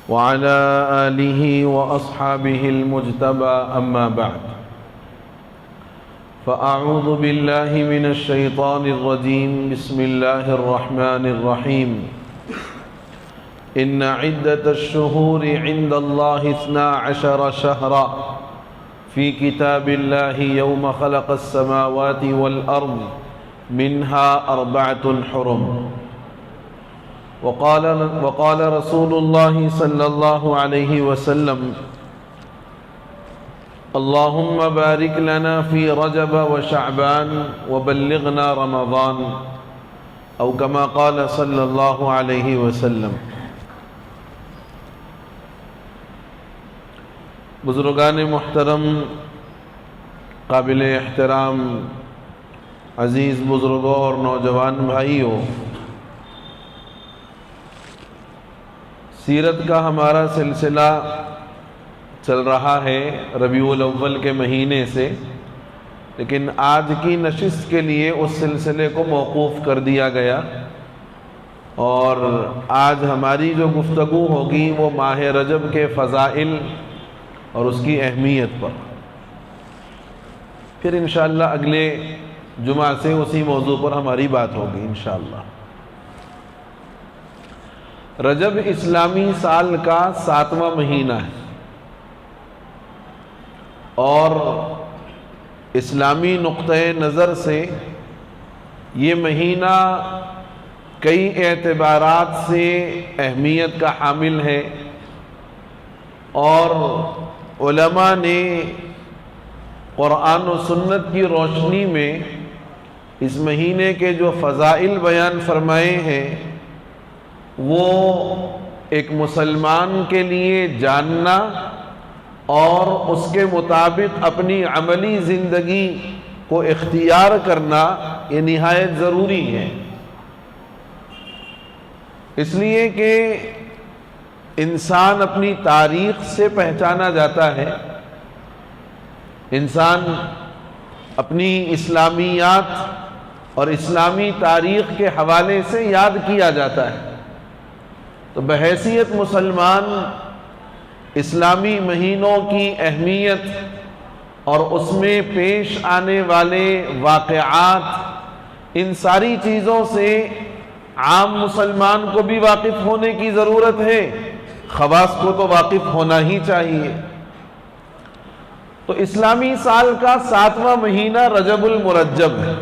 وعلى آله وأصحابه المجتبى أما بعد فأعوذ بالله من الشيطان الرجيم بسم الله الرحمن الرحيم إن عدة الشهور عند الله 12 شهرا في كتاب الله يوم خلق السماوات والأرض منها 4 حرم وقال رسول الله صلى الله عليه وسلم اللهم بارك لنا في رجب وشعبان وبلغنا رمضان او كما قال صلى الله عليه وسلم۔ بزرگان محترم، قابل احترام عزیز بزرگوں اور نوجوان بھائیوں، سیرت کا ہمارا سلسلہ چل رہا ہے ربیع الاول کے مہینے سے، لیکن آج کی نشست کے لیے اس سلسلے کو موقوف کر دیا گیا، اور آج ہماری جو گفتگو ہوگی وہ ماہ رجب کے فضائل اور اس کی اہمیت پر۔ پھر انشاءاللہ اگلے جمعہ سے اسی موضوع پر ہماری بات ہوگی انشاءاللہ۔ رجب اسلامی سال کا 7واں مہینہ ہے، اور اسلامی نقطۂ نظر سے یہ مہینہ کئی اعتبارات سے اہمیت کا حامل ہے، اور علماء نے قرآن و سنت کی روشنی میں اس مہینے کے جو فضائل بیان فرمائے ہیں وہ ایک مسلمان کے لیے جاننا اور اس کے مطابق اپنی عملی زندگی کو اختیار کرنا یہ نہایت ضروری ہے، اس لیے کہ انسان اپنی تاریخ سے پہچانا جاتا ہے، انسان اپنی اسلامیات اور اسلامی تاریخ کے حوالے سے یاد کیا جاتا ہے۔ تو بحیثیت مسلمان اسلامی مہینوں کی اہمیت اور اس میں پیش آنے والے واقعات، ان ساری چیزوں سے عام مسلمان کو بھی واقف ہونے کی ضرورت ہے، خواص کو تو واقف ہونا ہی چاہیے۔ تو اسلامی سال کا 7واں مہینہ رجب المرجب ہے۔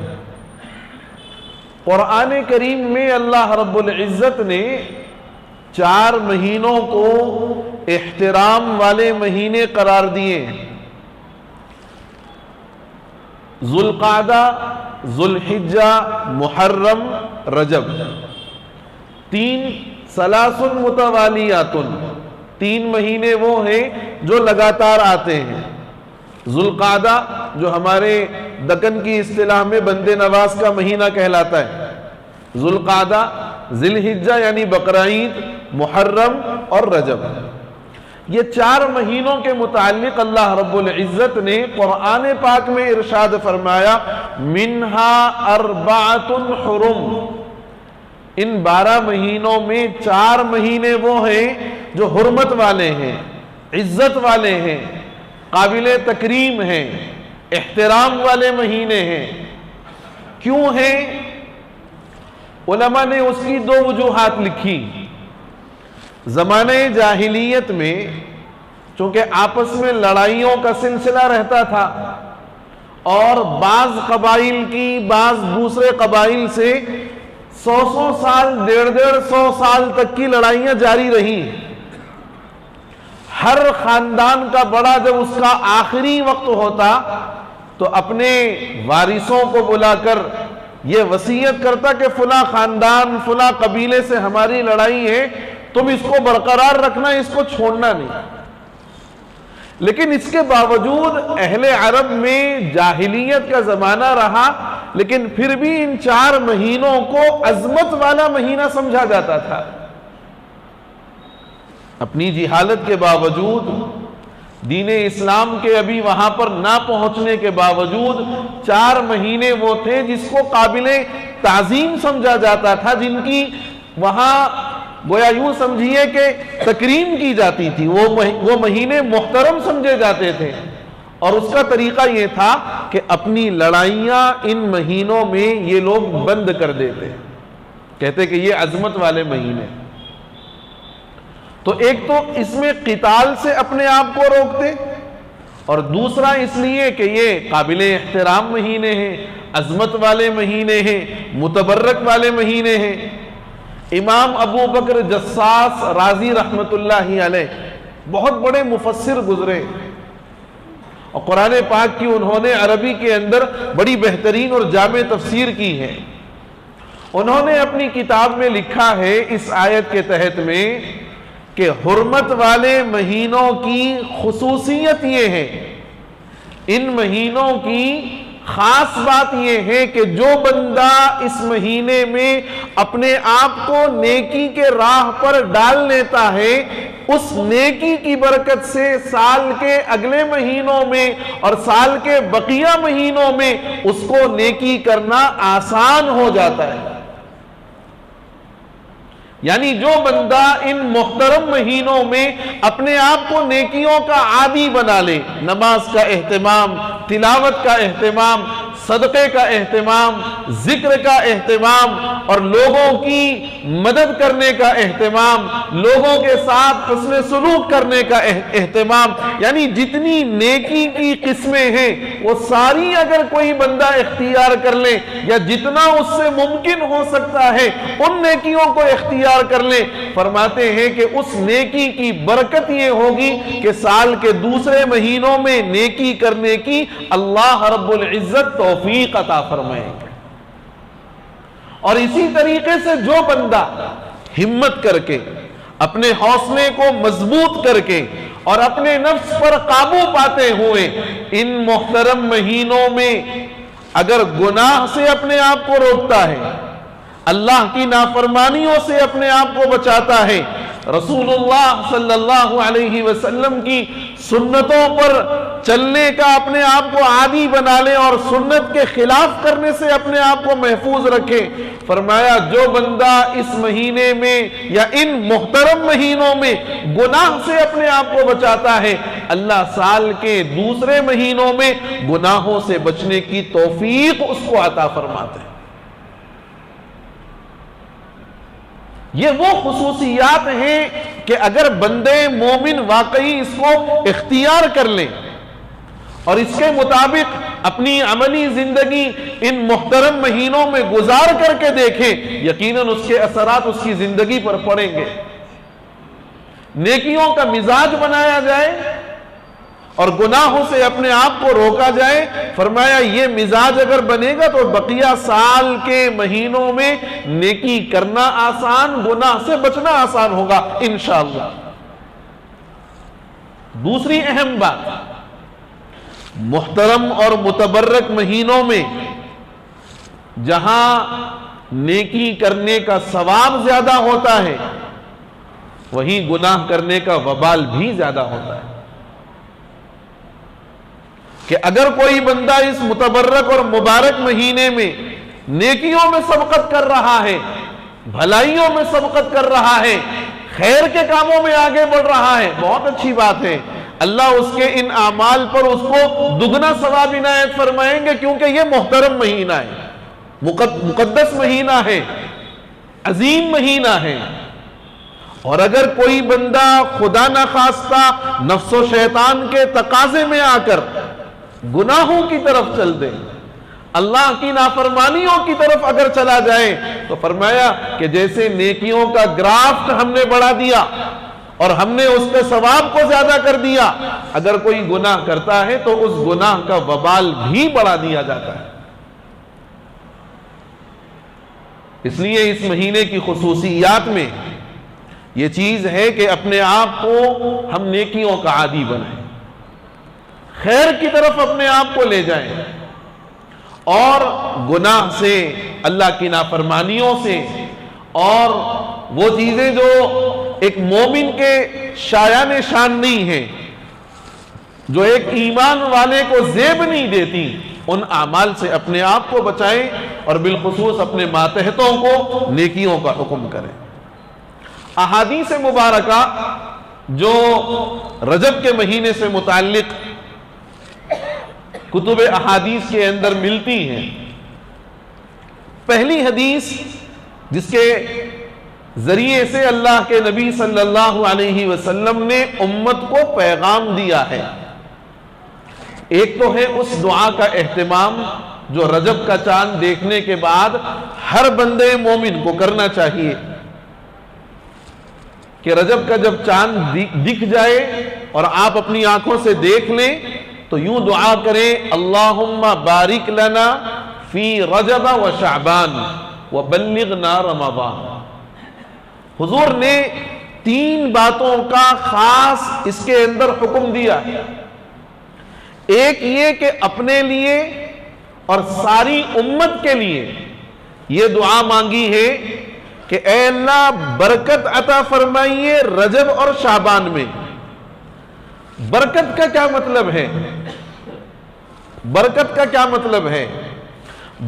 قرآن کریم میں اللہ رب العزت نے 4 مہینوں کو احترام والے مہینے قرار دیے ہیں: ذوالقعدہ، ذوالحجہ، محرم، رجب۔ 3 ثلاث متوالیات، 3 مہینے وہ ہیں جو لگاتار آتے ہیں۔ ذوالقعدہ جو ہمارے دکن کی اصطلاح میں بندے نواز کا مہینہ کہلاتا ہے، ذوالقعدہ، ذی الحجہ یعنی بقرعید، محرم اور رجب۔ یہ 4 مہینوں کے متعلق اللہ رب العزت نے قرآن پاک میں ارشاد فرمایا منہا 4 حرم۔ ان 12 مہینوں میں 4 مہینے وہ ہیں جو حرمت والے ہیں، عزت والے ہیں، قابل تکریم ہیں، احترام والے مہینے ہیں۔ کیوں ہیں؟ علماء نے اس کی 2 وجوہات لکھی۔ زمانہ جاہلیت میں چونکہ آپس میں لڑائیوں کا سلسلہ رہتا تھا، اور بعض قبائل کی بعض دوسرے قبائل سے 100 سال 150 سال تک کی لڑائیاں جاری رہی۔ ہر خاندان کا بڑا جب اس کا آخری وقت ہوتا تو اپنے وارثوں کو بلا کر یہ وصیت کرتا کہ فلاں خاندان، فلاں قبیلے سے ہماری لڑائی ہے، تم اس کو برقرار رکھنا، اس کو چھوڑنا نہیں۔ لیکن اس کے باوجود اہل عرب میں جاہلیت کا زمانہ رہا، لیکن پھر بھی ان 4 مہینوں کو عظمت والا مہینہ سمجھا جاتا تھا۔ اپنی جہالت کے باوجود، دین اسلام کے ابھی وہاں پر نہ پہنچنے کے باوجود 4 مہینے وہ تھے جس کو قابل تعظیم سمجھا جاتا تھا، جن کی وہاں گویا یوں سمجھیے کہ تکریم کی جاتی تھی، وہ مہینے محترم سمجھے جاتے تھے، اور اس کا طریقہ یہ تھا کہ اپنی لڑائیاں ان مہینوں میں یہ لوگ بند کر دیتے، کہتے کہ یہ عظمت والے مہینے. تو ایک تو اس میں قتال سے اپنے آپ کو روکتے، اور دوسرا اس لیے کہ یہ قابل احترام مہینے ہیں، عظمت والے مہینے ہیں، متبرک والے مہینے ہیں. امام ابو بکر جساس رازی رحمت اللہ علیہ بہت بڑے مفسر گزرے، اور قرآن پاک کی انہوں نے عربی کے اندر بڑی بہترین اور جامع تفسیر کی ہے. انہوں نے اپنی کتاب میں لکھا ہے اس آیت کے تحت میں کہ حرمت والے مہینوں کی خصوصیت یہ ہے، ان مہینوں کی خاص بات یہ ہے کہ جو بندہ اس مہینے میں اپنے آپ کو نیکی کے راہ پر ڈال لیتا ہے، اس نیکی کی برکت سے سال کے اگلے مہینوں میں اور سال کے بقیہ مہینوں میں اس کو نیکی کرنا آسان ہو جاتا ہے. یعنی جو بندہ ان محترم مہینوں میں اپنے آپ کو نیکیوں کا عادی بنا لے، نماز کا اہتمام، تلاوت کا اہتمام، صدقے کا اہتمام، ذکر کا اہتمام، اور لوگوں کی مدد کرنے کا اہتمام، لوگوں کے ساتھ حسن سلوک کرنے کا اہتمام، یعنی جتنی نیکی کی قسمیں ہیں وہ ساری اگر کوئی بندہ اختیار کر لے، یا جتنا اس سے ممکن ہو سکتا ہے ان نیکیوں کو اختیار کر لے، فرماتے ہیں کہ اس نیکی کی برکت یہ ہوگی کہ سال کے دوسرے مہینوں میں نیکی کرنے کی اللہ رب العزت توفیق عطا فرمائیں گے. اور اسی طریقے سے جو بندہ ہمت کر کے، اپنے حوصلے کو مضبوط کر کے اور اپنے نفس پر قابو پاتے ہوئے ان محترم مہینوں میں اگر گناہ سے اپنے آپ کو روکتا ہے، اللہ کی نافرمانیوں سے اپنے آپ کو بچاتا ہے، رسول اللہ صلی اللہ علیہ وسلم کی سنتوں پر چلنے کا اپنے آپ کو عادی بنا لے اور سنت کے خلاف کرنے سے اپنے آپ کو محفوظ رکھے، فرمایا جو بندہ اس مہینے میں یا ان محترم مہینوں میں گناہ سے اپنے آپ کو بچاتا ہے، اللہ سال کے دوسرے مہینوں میں گناہوں سے بچنے کی توفیق اس کو عطا فرماتے ہیں. یہ وہ خصوصیات ہیں کہ اگر بندے مومن واقعی اس کو اختیار کر لیں اور اس کے مطابق اپنی عملی زندگی ان محترم مہینوں میں گزار کر کے دیکھیں، یقیناً اس کے اثرات اس کی زندگی پر پڑیں گے. نیکیوں کا مزاج بنایا جائے اور گناہوں سے اپنے آپ کو روکا جائے، فرمایا یہ مزاج اگر بنے گا تو بقیہ سال کے مہینوں میں نیکی کرنا آسان، گناہ سے بچنا آسان ہوگا انشاءاللہ. دوسری اہم بات، محترم اور متبرک مہینوں میں جہاں نیکی کرنے کا ثواب زیادہ ہوتا ہے، وہیں گناہ کرنے کا وبال بھی زیادہ ہوتا ہے. کہ اگر کوئی بندہ اس متبرک اور مبارک مہینے میں نیکیوں میں سبقت کر رہا ہے، بھلائیوں میں سبقت کر رہا ہے، خیر کے کاموں میں آگے بڑھ رہا ہے، بہت اچھی بات ہے، اللہ اس کے ان اعمال پر اس کو دگنا ثواب عنایت فرمائیں گے، کیونکہ یہ محترم مہینہ ہے، مقدس مہینہ ہے، عظیم مہینہ ہے. اور اگر کوئی بندہ خدا نخواستہ نفس و شیطان کے تقاضے میں آ کر گناہوں کی طرف چل دے، اللہ کی نافرمانیوں کی طرف اگر چلا جائے، تو فرمایا کہ جیسے نیکیوں کا گرافٹ ہم نے بڑھا دیا اور ہم نے اس کے ثواب کو زیادہ کر دیا، اگر کوئی گناہ کرتا ہے تو اس گناہ کا وبال بھی بڑھا دیا جاتا ہے. اس لیے اس مہینے کی خصوصیات میں یہ چیز ہے کہ اپنے آپ کو ہم نیکیوں کا عادی بنائیں، خیر کی طرف اپنے آپ کو لے جائیں، اور گناہ سے، اللہ کی نافرمانیوں سے، اور وہ چیزیں جو ایک مومن کے شایان شان نہیں ہیں، جو ایک ایمان والے کو زیب نہیں دیتی، ان اعمال سے اپنے آپ کو بچائیں اور بالخصوص اپنے ماتحتوں کو نیکیوں کا حکم کریں. احادیث مبارکہ جو رجب کے مہینے سے متعلق کتب احادیث کے اندر ملتی ہیں، پہلی حدیث جس کے ذریعے سے اللہ کے نبی صلی اللہ علیہ وسلم نے امت کو پیغام دیا ہے، ایک تو ہے اس دعا کا اہتمام جو رجب کا چاند دیکھنے کے بعد ہر بندے مومن کو کرنا چاہیے کہ رجب کا جب چاند دکھ جائے اور آپ اپنی آنکھوں سے دیکھ لیں تو یوں دعا کریں، اللہم بارک لنا فی رجب و شعبان وبلغنا رمضان۔ حضور نے 3 باتوں کا خاص اس کے اندر حکم دیا ہے، ایک یہ کہ اپنے لیے اور ساری امت کے لیے یہ دعا مانگی ہے کہ اے اللہ برکت عطا فرمائیے رجب اور شعبان میں۔ برکت کا کیا مطلب ہے؟ برکت کا کیا مطلب ہے؟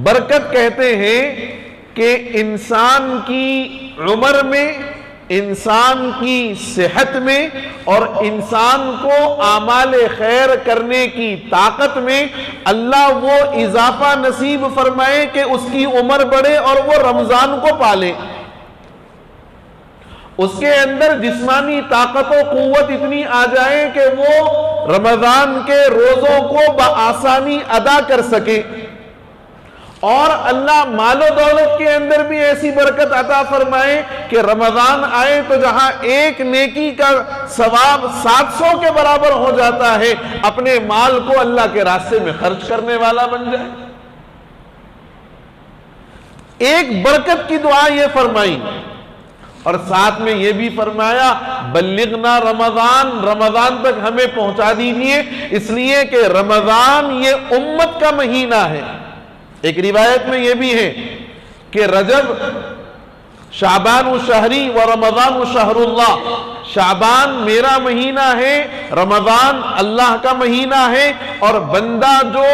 برکت کہتے ہیں کہ انسان کی عمر میں، انسان کی صحت میں اور انسان کو اعمال خیر کرنے کی طاقت میں اللہ وہ اضافہ نصیب فرمائے کہ اس کی عمر بڑھے اور وہ رمضان کو پالے، اس کے اندر جسمانی طاقت و قوت اتنی آ جائے کہ وہ رمضان کے روزوں کو بآسانی ادا کر سکے، اور اللہ مال و دولت کے اندر بھی ایسی برکت عطا فرمائے کہ رمضان آئے تو جہاں ایک نیکی کا ثواب 700 کے برابر ہو جاتا ہے، اپنے مال کو اللہ کے راستے میں خرچ کرنے والا بن جائے۔ ایک برکت کی دعا یہ فرمائی، اور ساتھ میں یہ بھی فرمایا بلغنا رمضان، رمضان تک ہمیں پہنچا دیجئے، اس لیے کہ رمضان یہ امت کا مہینہ ہے۔ ایک روایت میں یہ بھی ہے کہ رجب شعبان شہری و رمضان شہر اللہ، شعبان میرا مہینہ ہے، رمضان اللہ کا مہینہ ہے، اور بندہ جو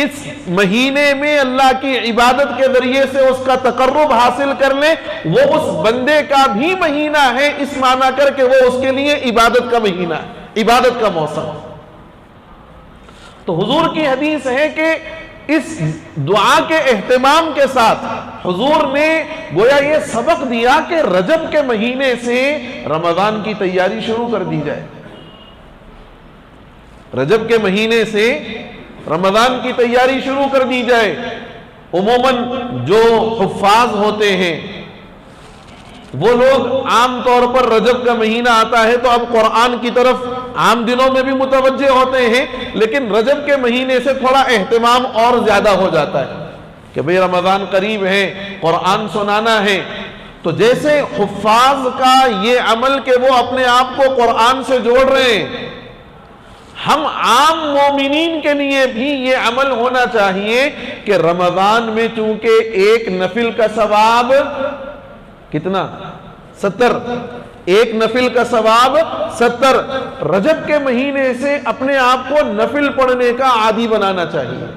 اس مہینے میں اللہ کی عبادت کے ذریعے سے اس کا تقرب حاصل کر لے وہ اس بندے کا بھی مہینہ ہے، اس معنی کر کے وہ اس کے لیے عبادت کا مہینہ ہے، عبادت کا موسم۔ تو حضور کی حدیث ہے کہ اس دعا کے اہتمام کے ساتھ حضور نے گویا یہ سبق دیا کہ رجب کے مہینے سے رمضان کی تیاری شروع کر دی جائے، رجب کے مہینے سے رمضان کی تیاری شروع کر دی جائے۔ عموماً جو حفاظ ہوتے ہیں وہ لوگ عام طور پر رجب کا مہینہ آتا ہے تو اب قرآن کی طرف عام دنوں میں بھی متوجہ ہوتے ہیں، لیکن رجب کے مہینے سے تھوڑا اہتمام اور زیادہ ہو جاتا ہے کہ بھئی رمضان قریب ہے، قرآن سنانا ہے۔ تو جیسے حفاظ کا یہ عمل کہ وہ اپنے آپ کو قرآن سے جوڑ رہے ہیں، ہم عام مومنین کے لیے بھی یہ عمل ہونا چاہیے کہ رمضان میں چونکہ ایک نفل کا ثواب کتنا 70، ایک نفل کا ثواب 70، رجب کے مہینے سے اپنے آپ کو نفل پڑھنے کا عادی بنانا چاہیے۔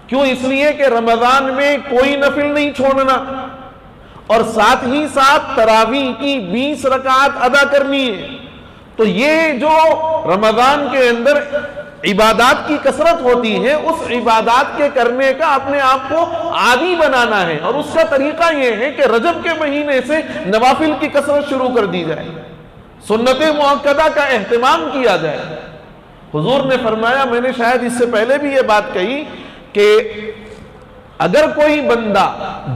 کیوں؟ اس لیے کہ رمضان میں کوئی نفل نہیں چھوڑنا، اور ساتھ ہی ساتھ تراویح کی 20 رکعات ادا کرنی ہے۔ تو یہ جو رمضان کے اندر عبادات کی کثرت ہوتی ہے، اس عبادات کے کرنے کا اپنے آپ کو عادی بنانا ہے، اور اس کا طریقہ یہ ہے کہ رجب کے مہینے سے نوافل کی کثرت شروع کر دی جائے، سنت مؤکدہ کا اہتمام کیا جائے۔ حضور نے فرمایا، میں نے شاید اس سے پہلے بھی یہ بات کہی کہ اگر کوئی بندہ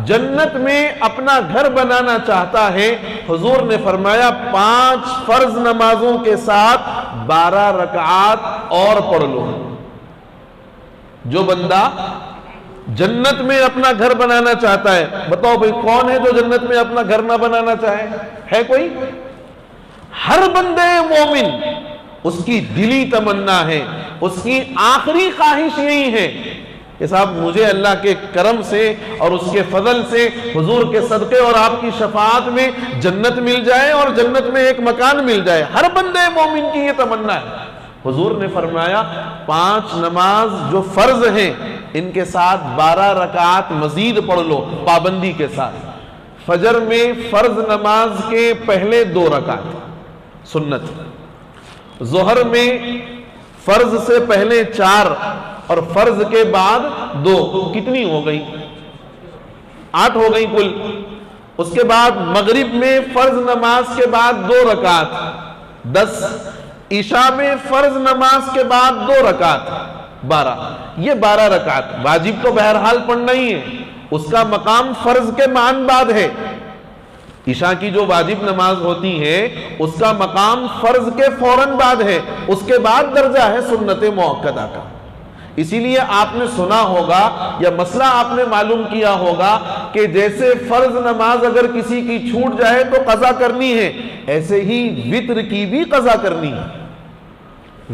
جنت میں اپنا گھر بنانا چاہتا ہے، حضور نے فرمایا 5 فرض نمازوں کے ساتھ 12 رکعات اور پڑھ لو۔ جو بندہ جنت میں اپنا گھر بنانا چاہتا ہے، بتاؤ بھئی کون ہے جو جنت میں اپنا گھر نہ بنانا چاہے؟ ہے کوئی؟ ہر بندے مومن اس کی دلی تمنا ہے، اس کی آخری خواہش یہی ہے کہ صاحب مجھے اللہ کے کرم سے اور اس کے فضل سے حضور کے صدقے اور آپ کی شفاعت میں جنت مل جائے اور جنت میں ایک مکان مل جائے۔ ہر بندے مومن کی یہ تمنا ہے۔ حضور نے فرمایا 5 نماز جو فرض ہیں ان کے ساتھ 12 رکعات مزید پڑھ لو پابندی کے ساتھ۔ فجر میں فرض نماز کے پہلے 2 رکعت سنت، ظہر میں فرض سے پہلے 4 اور فرض کے بعد 2، کتنی ہو گئی؟ 8 ہو گئی کل۔ اس کے بعد مغرب میں فرض نماز کے بعد 2 رکعت 10، عشاء میں فرض نماز کے بعد 2 رکعت 12۔ یہ 12 رکعت واجب تو بہرحال پڑھنا ہی ہے، اس کا مقام فرض کے مان بعد ہے۔ عشاء کی جو واجب نماز ہوتی ہے اس کا مقام فرض کے فوراً بعد ہے، اس کے بعد درجہ ہے سنت مؤکدہ کا۔ اسی لیے آپ نے سنا ہوگا یا مسئلہ آپ نے معلوم کیا ہوگا کہ جیسے فرض نماز اگر کسی کی چھوٹ جائے تو قضا کرنی ہے، ایسے ہی وتر کی بھی قضا کرنی ہے،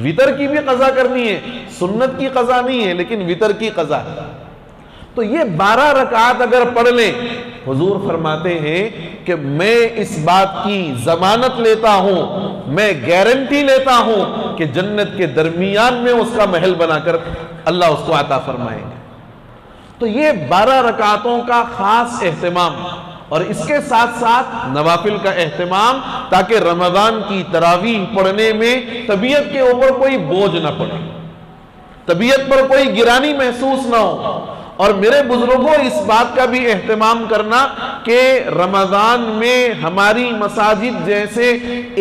وتر کی بھی قضا کرنی ہے، سنت کی قضا نہیں ہے لیکن وتر کی قضا ہے۔ تو یہ 12 رکعات اگر پڑھ لیں، حضور فرماتے ہیں کہ میں اس بات کی ضمانت لیتا ہوں، میں گارنٹی لیتا ہوں کہ جنت کے درمیان میں اس کا محل بنا کر اللہ اس کو عطا فرمائیں گے۔ تو یہ 12 رکعتوں کا خاص اہتمام اور اس کے ساتھ ساتھ نوافل کا اہتمام، تاکہ رمضان کی تراویح پڑھنے میں طبیعت کے اوپر کوئی بوجھ نہ پڑے، طبیعت پر کوئی گرانی محسوس نہ ہو۔ اور میرے بزرگوں اس بات کا بھی اہتمام کرنا کہ رمضان میں ہماری مساجد جیسے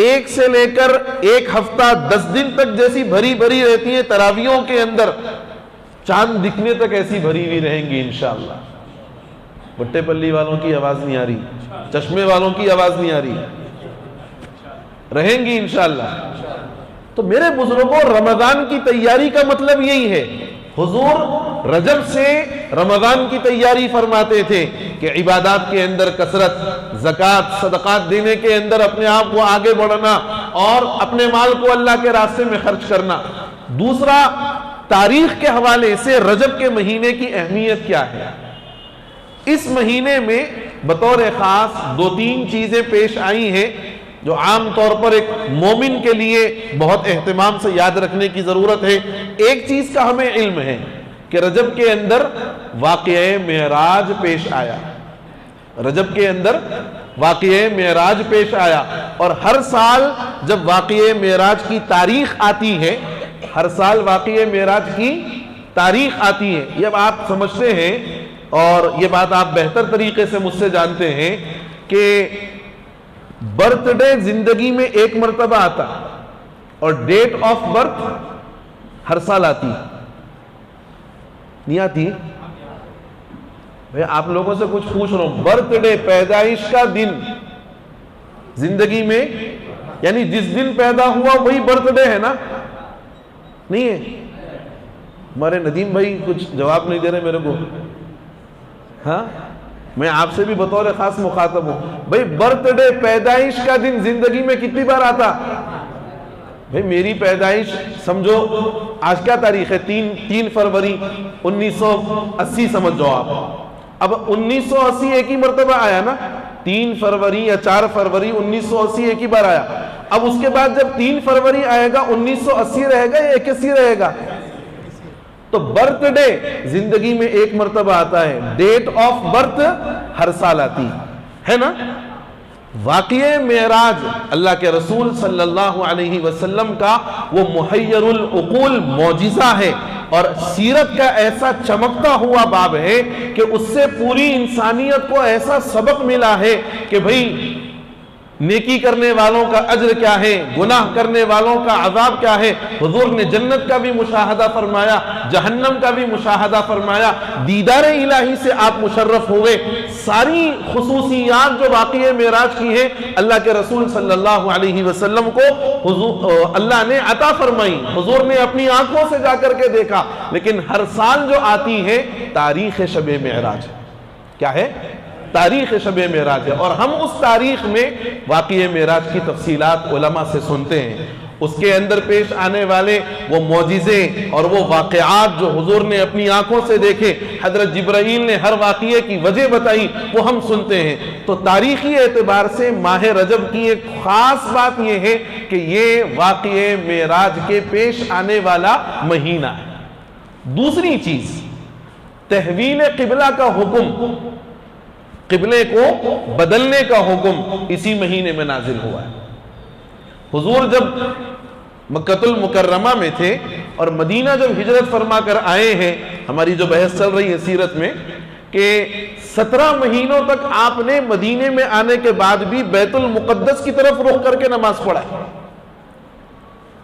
1 سے لے کر 1 ہفتہ 10 دن تک جیسی بھری بھری رہتی ہیں تراویحوں کے اندر، چاند دکھنے تک ایسی بھری ہوئی رہیں گی انشاءاللہ۔ بٹے پلی والوں کی آواز نہیں آ رہی، چشمے والوں کی آواز نہیں آ رہی، رہیں گی انشاءاللہ۔ تو میرے بزرگوں رمضان کی تیاری کا مطلب یہی ہے۔ حضور رجب سے رمضان کی تیاری فرماتے تھے کہ عبادات کے اندر کثرت، زکوٰۃ صدقات دینے کے اندر اپنے آپ کو آگے بڑھنا اور اپنے مال کو اللہ کے راستے میں خرچ کرنا۔ دوسرا، تاریخ کے حوالے سے رجب کے مہینے کی اہمیت کیا ہے؟ اس مہینے میں بطور خاص 2-3 چیزیں پیش آئی ہیں جو عام طور پر ایک مومن کے لیے بہت اہتمام سے یاد رکھنے کی ضرورت ہے۔ ایک چیز کا ہمیں علم ہے کہ رجب کے اندر واقعہ معراج پیش آیا، رجب کے اندر واقعہ معراج پیش آیا، اور ہر سال جب واقعہ معراج کی تاریخ آتی ہے، ہر سال واقعہ معراج کی تاریخ آتی ہے، یہ آپ سمجھتے ہیں اور یہ بات آپ بہتر طریقے سے مجھ سے جانتے ہیں کہ برتھ ڈے زندگی میں 1 مرتبہ آتا اور ڈیٹ آف برتھ ہر سال آتی، نہیں آتی؟ آپ لوگوں سے کچھ پوچھ رہا ہوں، برتھ ڈے پیدائش کا دن زندگی میں، یعنی جس دن پیدا ہوا وہی برتھ ڈے ہے نا؟ نہیں ہے؟ ہمارے ندیم بھائی کچھ جواب نہیں دے رہے میرے کو۔ ہاں، میں آپ سے بھی بطور خاص مخاطب ہوں بھائی، برتھ ڈے پیدائش کا دن زندگی میں کتنی بار آتا؟ بھائی میری پیدائش سمجھو آج کیا تاریخ ہے؟ 3 فروری 1980 سمجھ جاؤ آپ۔ اب 1980 ایک ہی مرتبہ آیا نا، 3 فروری یا 4 فروری 1980 ایک ہی بار آیا۔ اب اس کے بعد جب 3 فروری آئے گا 1980 رہے گا یا 81 رہے گا؟ تو برتھ ڈے زندگی میں 1 مرتبہ آتا ہے، ڈیٹ آف برتھ ہر سال آتی ہے نا۔ واقعہ معراج اللہ کے رسول صلی اللہ علیہ وسلم کا وہ محیر العقول معجزہ ہے، اور سیرت کا ایسا چمکتا ہوا باب ہے کہ اس سے پوری انسانیت کو ایسا سبق ملا ہے کہ بھئی نیکی کرنے والوں کا اجر کیا ہے، گناہ کرنے والوں کا عذاب کیا ہے۔ حضور نے جنت کا بھی مشاہدہ فرمایا، جہنم کا بھی مشاہدہ فرمایا، دیدار الہی سے آپ مشرف ہوئے۔ ساری خصوصیات جو واقعہ معراج کی ہے اللہ کے رسول صلی اللہ علیہ وسلم کو اللہ نے عطا فرمائی، حضور نے اپنی آنکھوں سے جا کر کے دیکھا۔ لیکن ہر سال جو آتی ہے تاریخ شب معراج، کیا ہے؟ تاریخ شب معراج ہے، اور ہم اس تاریخ میں واقعہ معراج کی تفصیلات علماء سے سنتے ہیں، اس کے اندر پیش آنے والے وہ معجزے اور وہ واقعات جو حضور نے اپنی آنکھوں سے دیکھے، حضرت جبرائیل نے ہر واقعے کی وجہ بتائی، وہ ہم سنتے ہیں۔ تو تاریخی اعتبار سے ماہ رجب کی ایک خاص بات یہ ہے کہ یہ واقعہ معراج کے پیش آنے والا مہینہ ہے۔ دوسری چیز، تحویل قبلہ کا حکم قبلے کو بدلنے کا حکم اسی مہینے میں نازل ہوا ہے۔ حضور جب مکہ المکرمہ میں تھے اور مدینہ جب ہجرت فرما کر آئے ہیں، ہماری جو بحث چل رہی ہے سیرت میں کہ 17 مہینوں تک آپ نے مدینے میں آنے کے بعد بھی بیت المقدس کی طرف رخ کر کے نماز پڑھائی۔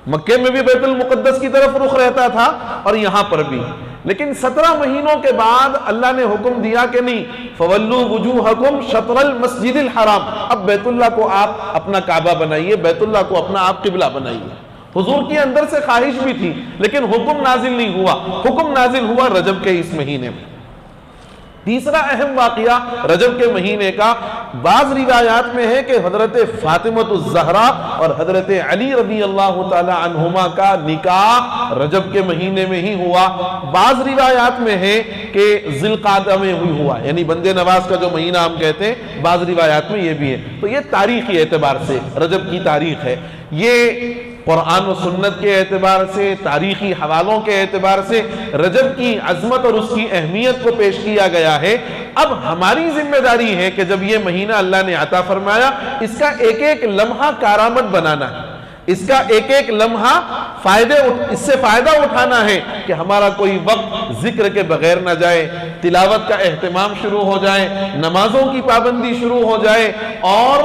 مکے میں بھی بیت المقدس کی طرف رخ رہتا تھا اور یہاں پر بھی، لیکن 17 مہینوں کے بعد اللہ نے حکم دیا کہ نہیں، فَوَلُّوا وُجُوهَكُمْ شَطْرَ الْمَسْجِدِ الْحَرَامِ، اب بیت اللہ کو آپ اپنا کعبہ بنائیے، بیت اللہ کو اپنا آپ قبلہ بنائیے۔ حضور کی اندر سے خواہش بھی تھی لیکن حکم نازل نہیں ہوا، حکم نازل ہوا رجب کے اس مہینے میں۔ تیسرا اہم واقعہ رجب کے مہینے کا بعض روایات میں ہے کہ حضرت فاطمہ الزہرا اور حضرت علی رضی اللہ تعالی عنہما کا نکاح رجب کے مہینے میں ہی ہوا۔ بعض روایات میں ہے کہ ذی القعدہ میں ہوا، یعنی بندے نواز کا جو مہینہ ہم کہتے ہیں، بعض روایات میں یہ بھی ہے۔ تو یہ تاریخی اعتبار سے رجب کی تاریخ ہے، یہ قرآن و سنت کے اعتبار سے، تاریخی حوالوں کے اعتبار سے رجب کی عظمت اور اس کی اہمیت کو پیش کیا گیا ہے۔ اب ہماری ذمہ داری ہے کہ جب یہ مہینہ اللہ نے عطا فرمایا، اس کا ایک ایک لمحہ کارآمد بنانا ہے، اس کا ایک ایک لمحہ اس سے فائدہ اٹھانا ہے کہ ہمارا کوئی وقت ذکر کے بغیر نہ جائے، تلاوت کا اہتمام شروع ہو جائے، نمازوں کی پابندی شروع ہو جائے اور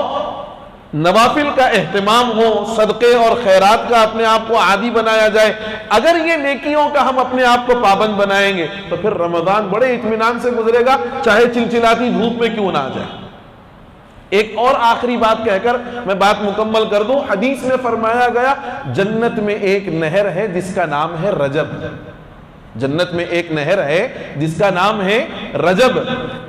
نوافل کا اہتمام ہو، صدقے اور خیرات کا اپنے آپ کو عادی بنایا جائے۔ اگر یہ نیکیوں کا ہم اپنے آپ کو پابند بنائیں گے تو پھر رمضان بڑے اطمینان سے گزرے گا، چاہے چلچلاتی دھوپ میں کیوں نہ آ جائے۔ ایک اور آخری بات کہہ کر میں بات مکمل کر دوں۔ حدیث میں فرمایا گیا جنت میں ایک نہر ہے جس کا نام ہے رجب، جنت میں ایک نہر ہے جس کا نام ہے رجب۔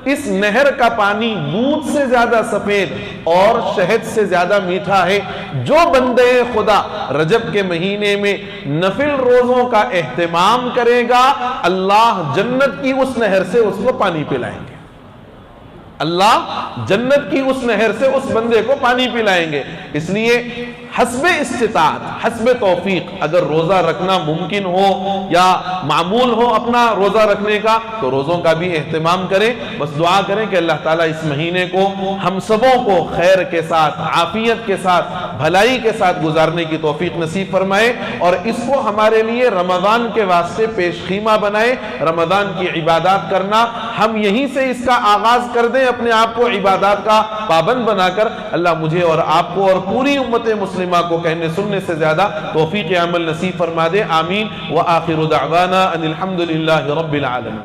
اس نہر کا پانی دودھ سے زیادہ سفید اور شہد سے زیادہ میٹھا ہے۔ جو بندے خدا رجب کے مہینے میں نفل روزوں کا اہتمام کرے گا، اللہ جنت کی اس نہر سے اس کو پانی پلائیں گے، اللہ جنت کی اس نہر سے اس بندے کو پانی پلائیں گے۔ اس لیے حسب استطاعت، حسب توفیق اگر روزہ رکھنا ممکن ہو یا معمول ہو اپنا روزہ رکھنے کا تو روزوں کا بھی اہتمام کریں۔ بس دعا کریں کہ اللہ تعالیٰ اس مہینے کو ہم سبوں کو خیر کے ساتھ، عافیت کے ساتھ، بھلائی کے ساتھ گزارنے کی توفیق نصیب فرمائے اور اس کو ہمارے لیے رمضان کے واسطے پیش خیمہ بنائے۔ رمضان کی عبادات کرنا ہم یہیں سے اس کا آغاز کر دیں، اپنے آپ کو عبادات کا پابند بنا کر۔ اللہ مجھے اور آپ کو اور پوری امت مسلمہ کو کہنے سننے سے زیادہ توفیق عمل نصیب فرما دے، آمین۔ وآخر دعوانا ان الحمد للہ رب العالمین۔